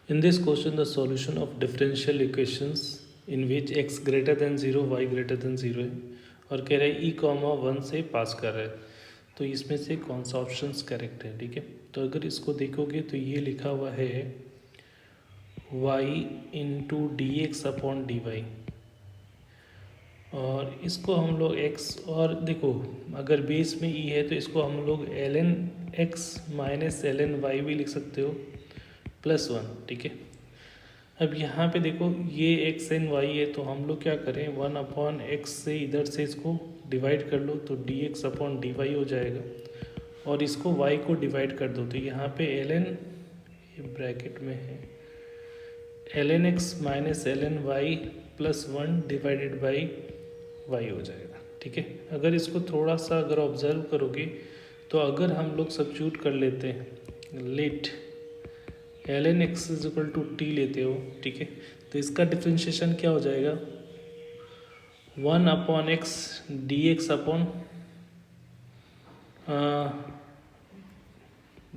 In this question, the solution of differential equations in which x greater than 0, y greater than 0 है और कह रहा है e comma 1 से पास कर रहा है, तो इसमें से कौन सा ऑप्शन करेक्ट है। ठीक है, तो अगर इसको देखोगे तो ये लिखा हुआ है y into d x upon d y, और इसको हम लोग x, और देखो अगर बेस में e है तो इसको हम लोग ln x minus ln y भी लिख सकते हो प्लस 1। ठीक है, अब यहाँ पे देखो ये एक्स एन वाई है, तो हम लोग क्या करें, 1/x से इधर से इसको डिवाइड कर लो तो d x upon d y हो जाएगा, और इसको y को डिवाइड कर दो तो यहाँ पे ln, ब्रैकेट में है ln x minus ln y plus 1 divided by y हो जाएगा। ठीक है, अगर इसको थोड़ा सा अगर ऑब्जर्व करोगे तो अगर हम लोग सब्स्टिट्यूट कर लेते हैं, let ln x is equal to t लेते हो, ठीक है, तो इसका डिफ्रेंशिएशन क्या हो जाएगा, 1/x d x upon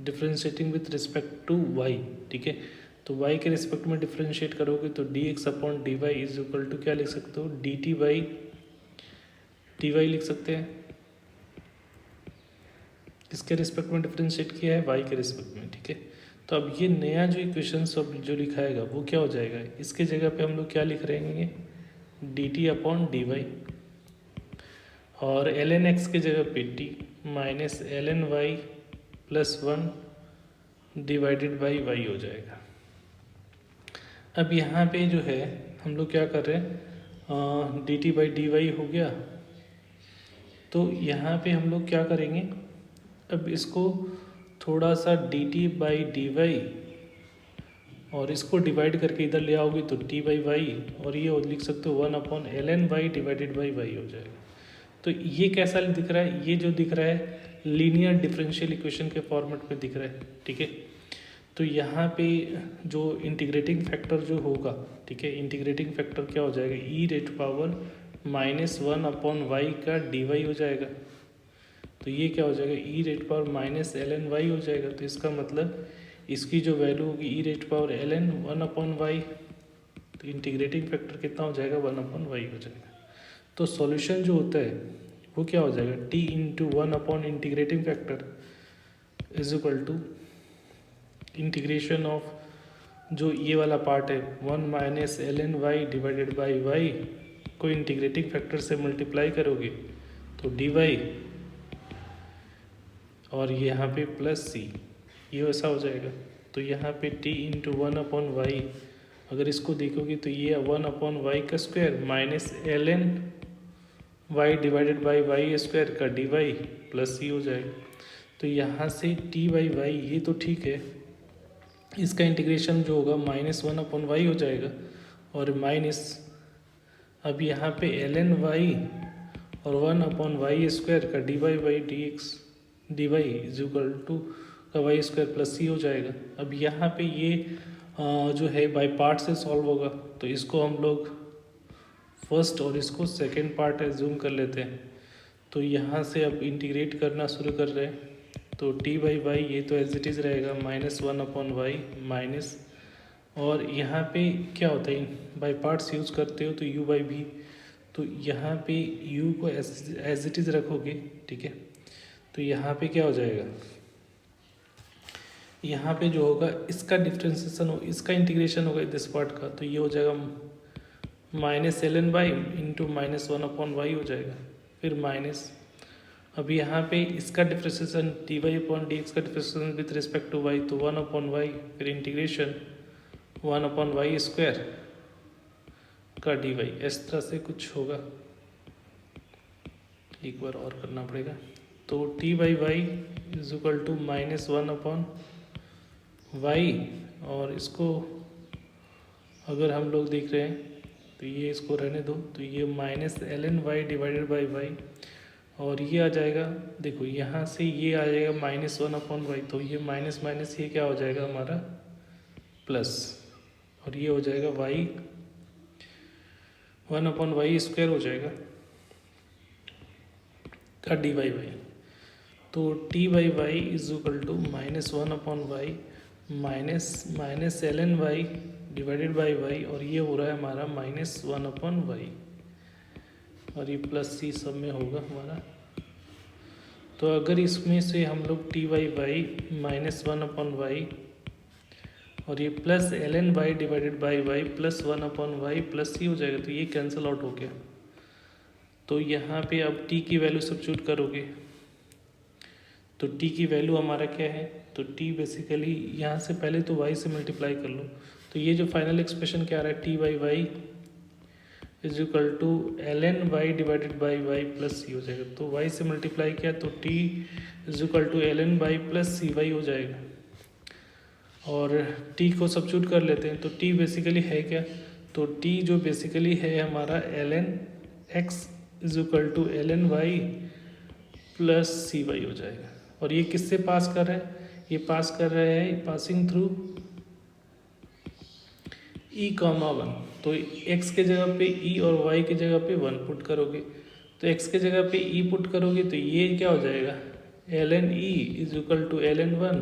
differentiating with respect to y। ठीक है, तो y के रिस्पेक्ट में डिफ्रेंशिएट करोगे तो d x upon d Y is equal to क्या लिख सकते हो, d t by t y लिख सकते हैं। इसके रिस्पेक्ट में डिफ्रेंशिएट किया है y के रिस्पेक्ट में। ठीक है, तो अब ये नया जो इक्वेशन सब जो लिखाएगा वो क्या हो जाएगा, इसके जगह पे हम लोग क्या लिख रहे हैं, d t upon d y, और ln x के जगह पे t minus ln y plus 1 divided by y हो जाएगा। अब यहाँ पे जो है हम लोग क्या कर रहे हैं, d t by d y हो गया, तो यहाँ पे हम लोग क्या करेंगे, अब इसको थोड़ा सा d t by d y और इसको डिवाइड करके इधर ले आओगे तो टी बाई वाई, और ये लिख सकते हो 1/ln y divided by Y हो जाएगा। तो ये कैसा दिख रहा है, ये जो दिख रहा है लीनियर डिफरेंशियल इक्वेशन के फॉर्मेट में दिख रहा है। ठीक है, तो यहाँ पे जो इंटीग्रेटिंग फैक्टर जो होगा, ठीक है, इंटीग्रेटिंग फैक्टर क्या हो जाएगा, ई रेट पावर -1/y का डी वाई हो जाएगा, तो ये क्या हो जाएगा, e raised power minus ln y हो जाएगा। तो इसका मतलब इसकी जो वैल्यू होगी ई रेट पावर ln 1/y, तो इंटीग्रेटिंग फैक्टर कितना हो जाएगा, 1/y हो जाएगा। तो सॉल्यूशन जो होता है वो क्या हो जाएगा, t into 1 integrating factor is equal to integration of जो ये वाला पार्ट है 1 minus ln y divided by y को इंटीग्रेटिंग फैक्टर से मल्टीप्लाई करोगे तो dy, और यहाँ पे प्लस सी, ये वैसा हो जाएगा। तो यहाँ पे t इंटू 1/y, अगर इसको देखोगे तो ये 1/y का square minus ln y divided by Y square का dy प्लस सी हो जाएगा। तो यहाँ से t बाई वाई ये तो ठीक है, इसका इंटीग्रेशन जो होगा -1/y हो जाएगा, और माइनस अब यहाँ पे ln y और 1/y स्क्वायर का D Y by D X D Y is equal to का वाई स्क्वायर प्लस सी हो जाएगा। अब यहाँ पे ये जो है बाय पार्ट से सॉल्व होगा, तो इसको हम लोग फर्स्ट और इसको सेकेंड पार्ट एज्यूम कर लेते हैं। तो यहाँ से अब इंटीग्रेट करना शुरू कर रहे हैं, तो टी बाई वाई ये तो एज इट इज़ रहेगा -1/y माइनस, और यहाँ पे क्या होता है, बाय पार्ट्स यूज़ करते हो तो u बाई भी, तो यहाँ पे u को एज इट इज़ रखोगे। ठीक है, तो यहाँ पे क्या हो जाएगा, यहाँ पे जो होगा इसका डिफ्रेंसिएशन हो, इसका इंटीग्रेशन होगा दिस पार्ट का, तो ये हो जाएगा -ln y इंटू -1/y हो जाएगा, फिर माइनस, अब यहाँ पे इसका differentiation d y upon d x का differentiation with respect to y, तो 1/y, फिर इंटीग्रेशन 1/y स्क्वायर का डी वाई, इस तरह से कुछ होगा, एक बार और करना पड़ेगा। तो t by Y is equal to -1/y, और इसको अगर हम लोग देख रहे हैं तो ये इसको रहने दो, तो ये -ln y divided by y, और ये आ जाएगा, देखो यहाँ से ये आ जाएगा -1/y, तो ये माइनस माइनस ये क्या हो जाएगा हमारा प्लस, और ये हो जाएगा y 1/y स्क्वायर हो जाएगा का डी बाई वाई, तो t by Y is equal to -1/y minus L N Y divided by Y, और ये हो रहा है हमारा -1/y, और ये प्लस सी सब में होगा हमारा। तो अगर इसमें से हम लोग टी वाई बाई -1/y और ये plus l N Y divided by y +1/y plus सी हो जाएगा, तो ये कैंसिल आउट हो गया। तो यहाँ पे अब t की वैल्यू सब्स्टिट्यूट करोगे तो t की वैल्यू हमारा क्या है, तो t बेसिकली यहाँ से पहले तो y से मल्टीप्लाई कर लो, तो ये जो फाइनल एक्सप्रेशन क्या आ रहा है, t by Y is equal to L N Y divided by y plus सी हो जाएगा। तो y से मल्टीप्लाई किया तो t is equal to L N Y plus C Y हो जाएगा, और t को सब्स्टिट्यूट कर लेते हैं। तो t बेसिकली है क्या, तो t जो बेसिकली है हमारा L N x is equal to L N Y plus C Y हो जाएगा। और ये किससे पास कर रहे हैं, ये पास कर रहे हैं पासिंग थ्रू e,1। तो x के जगह पे e और y की जगह पे 1 पुट करोगे, तो x के जगह पे e पुट करोगे तो ये क्या हो जाएगा, L N E is equal to L N one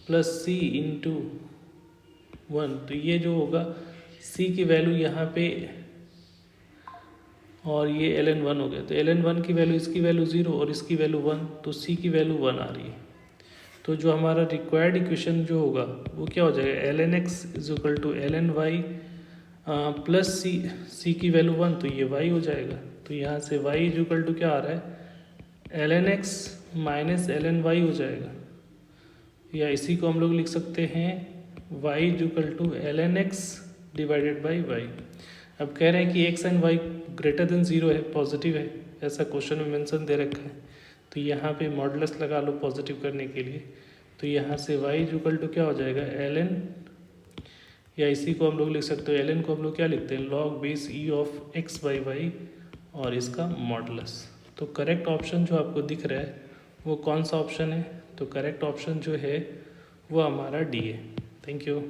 plus C into 1। तो ये जो होगा c की वैल्यू यहाँ पे, और ये एल एन वन हो गया, तो एल एन वन की वैल्यू, इसकी वैल्यू 0 और इसकी वैल्यू 1, तो c की वैल्यू 1 आ रही है। तो जो हमारा रिक्वायर्ड इक्वेशन जो होगा वो क्या हो जाएगा, L N x is equal to L N Y plus c की वैल्यू 1, तो ये y हो जाएगा। तो यहाँ से y इज इक्वल टू क्या आ रहा है, L N X minus L N Y हो जाएगा, या इसी को हम लोग लिख सकते हैं y is equal to L N X divided by Y. अब कह रहे हैं कि x and y greater than 0 है, पॉजिटिव है, ऐसा क्वेश्चन में मेंशन दे रखा है। तो यहाँ पे मॉडुलस लगा लो पॉजिटिव करने के लिए, तो यहाँ से y इज इक्वल टू क्या हो जाएगा, एल एन, या इसी को हम लोग लिख सकते हो, एल एन को हम लोग क्या लिखते हैं, log base E of X by Y और इसका मॉडुलस। तो करेक्ट ऑप्शन जो आपको दिख रहा है वो कौन सा ऑप्शन है, तो करेक्ट ऑप्शन जो है वो हमारा डी है। Thank you.